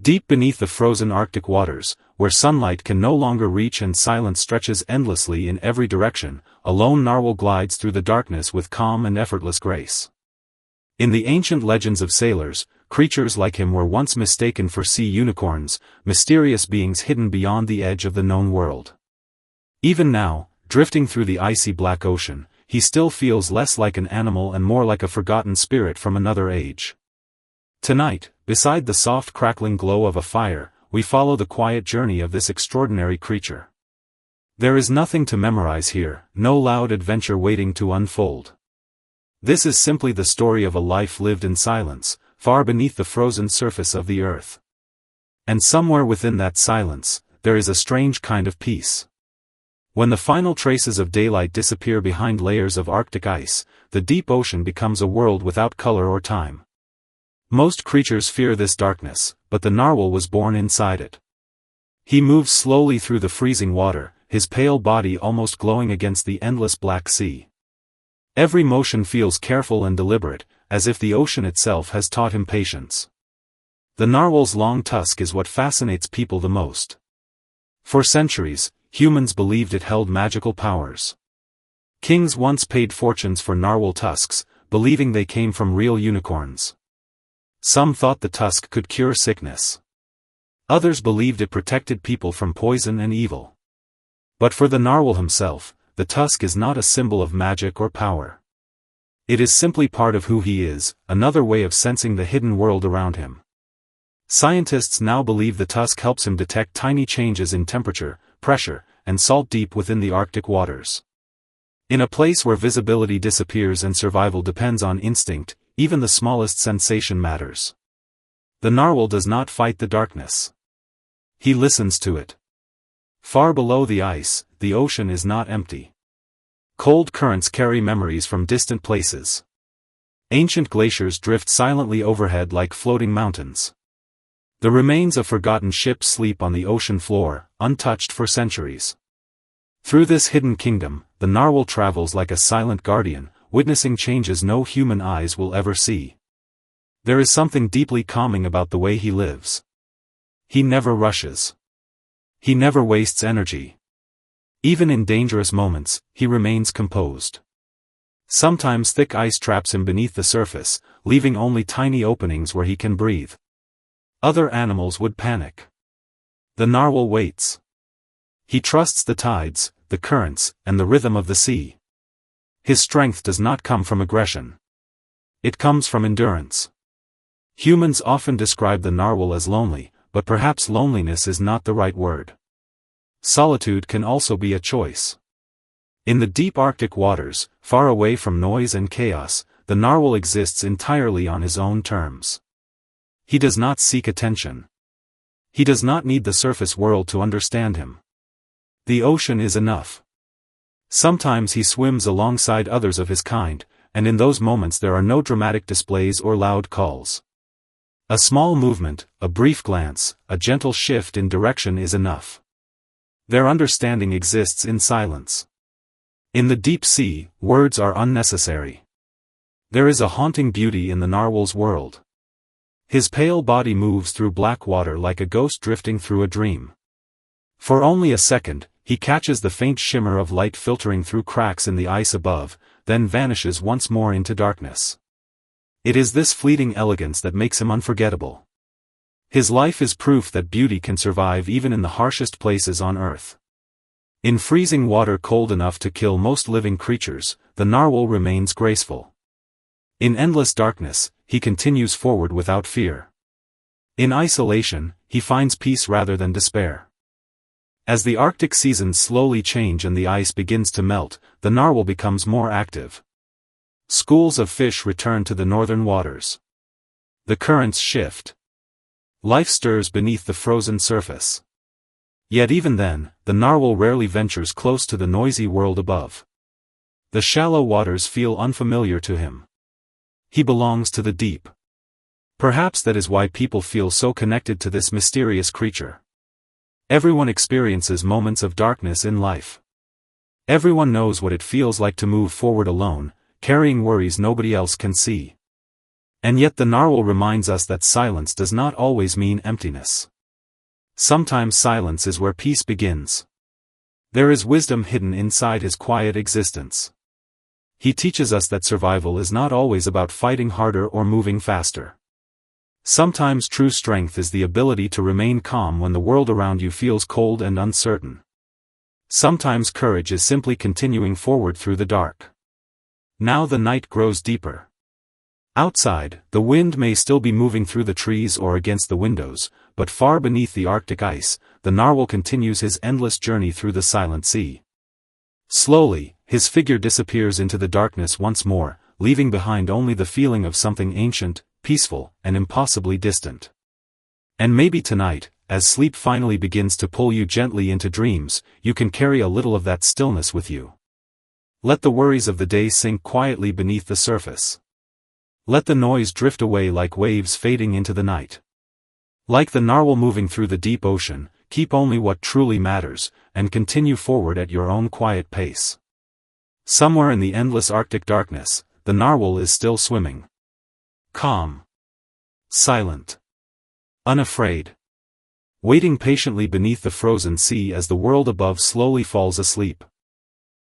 Deep beneath the frozen Arctic waters, where sunlight can no longer reach and silence stretches endlessly in every direction, a lone narwhal glides through the darkness with calm and effortless grace. In the ancient legends of sailors, creatures like him were once mistaken for sea unicorns, mysterious beings hidden beyond the edge of the known world. Even now, drifting through the icy black ocean, he still feels less like an animal and more like a forgotten spirit from another age. Tonight, beside the soft crackling glow of a fire, we follow the quiet journey of this extraordinary creature. There is nothing to memorize here, no loud adventure waiting to unfold. This is simply the story of a life lived in silence, far beneath the frozen surface of the earth. And somewhere within that silence, there is a strange kind of peace. When the final traces of daylight disappear behind layers of Arctic ice, the deep ocean becomes a world without color or time. Most creatures fear this darkness, but the narwhal was born inside it. He moves slowly through the freezing water, his pale body almost glowing against the endless black sea. Every motion feels careful and deliberate, as if the ocean itself has taught him patience. The narwhal's long tusk is what fascinates people the most. For centuries, humans believed it held magical powers. Kings once paid fortunes for narwhal tusks, believing they came from real unicorns. Some thought the tusk could cure sickness. Others believed it protected people from poison and evil. But for the narwhal himself, the tusk is not a symbol of magic or power. It is simply part of who he is, another way of sensing the hidden world around him. Scientists now believe the tusk helps him detect tiny changes in temperature, pressure, and salt deep within the Arctic waters. In a place where visibility disappears and survival depends on instinct, even the smallest sensation matters. The narwhal does not fight the darkness. He listens to it. Far below the ice, the ocean is not empty. Cold currents carry memories from distant places. Ancient glaciers drift silently overhead like floating mountains. The remains of forgotten ships sleep on the ocean floor, untouched for centuries. Through this hidden kingdom, the narwhal travels like a silent guardian, witnessing changes no human eyes will ever see. There is something deeply calming about the way he lives. He never rushes. He never wastes energy. Even in dangerous moments, he remains composed. Sometimes thick ice traps him beneath the surface, leaving only tiny openings where he can breathe. Other animals would panic. The narwhal waits. He trusts the tides, the currents, and the rhythm of the sea. His strength does not come from aggression. It comes from endurance. Humans often describe the narwhal as lonely, but perhaps loneliness is not the right word. Solitude can also be a choice. In the deep Arctic waters, far away from noise and chaos, the narwhal exists entirely on his own terms. He does not seek attention. He does not need the surface world to understand him. The ocean is enough. Sometimes he swims alongside others of his kind, and in those moments there are no dramatic displays or loud calls. A small movement, a brief glance, a gentle shift in direction is enough. Their understanding exists in silence. In the deep sea, words are unnecessary. There is a haunting beauty in the narwhal's world. His pale body moves through black water like a ghost drifting through a dream. For only a second, he catches the faint shimmer of light filtering through cracks in the ice above, then vanishes once more into darkness. It is this fleeting elegance that makes him unforgettable. His life is proof that beauty can survive even in the harshest places on Earth. In freezing water cold enough to kill most living creatures, the narwhal remains graceful. In endless darkness, he continues forward without fear. In isolation, he finds peace rather than despair. As the Arctic seasons slowly change and the ice begins to melt, the narwhal becomes more active. Schools of fish return to the northern waters. The currents shift. Life stirs beneath the frozen surface. Yet even then, the narwhal rarely ventures close to the noisy world above. The shallow waters feel unfamiliar to him. He belongs to the deep. Perhaps that is why people feel so connected to this mysterious creature. Everyone experiences moments of darkness in life. Everyone knows what it feels like to move forward alone, carrying worries nobody else can see. And yet the narwhal reminds us that silence does not always mean emptiness. Sometimes silence is where peace begins. There is wisdom hidden inside his quiet existence. He teaches us that survival is not always about fighting harder or moving faster. Sometimes true strength is the ability to remain calm when the world around you feels cold and uncertain. Sometimes courage is simply continuing forward through the dark. Now the night grows deeper. Outside, the wind may still be moving through the trees or against the windows, but far beneath the Arctic ice, the narwhal continues his endless journey through the silent sea. Slowly, his figure disappears into the darkness once more, leaving behind only the feeling of something ancient, peaceful, and impossibly distant. And maybe tonight, as sleep finally begins to pull you gently into dreams, you can carry a little of that stillness with you. Let the worries of the day sink quietly beneath the surface. Let the noise drift away like waves fading into the night. Like the narwhal moving through the deep ocean, keep only what truly matters, and continue forward at your own quiet pace. Somewhere in the endless Arctic darkness, the narwhal is still swimming. Calm. Silent. Unafraid. Waiting patiently beneath the frozen sea as the world above slowly falls asleep.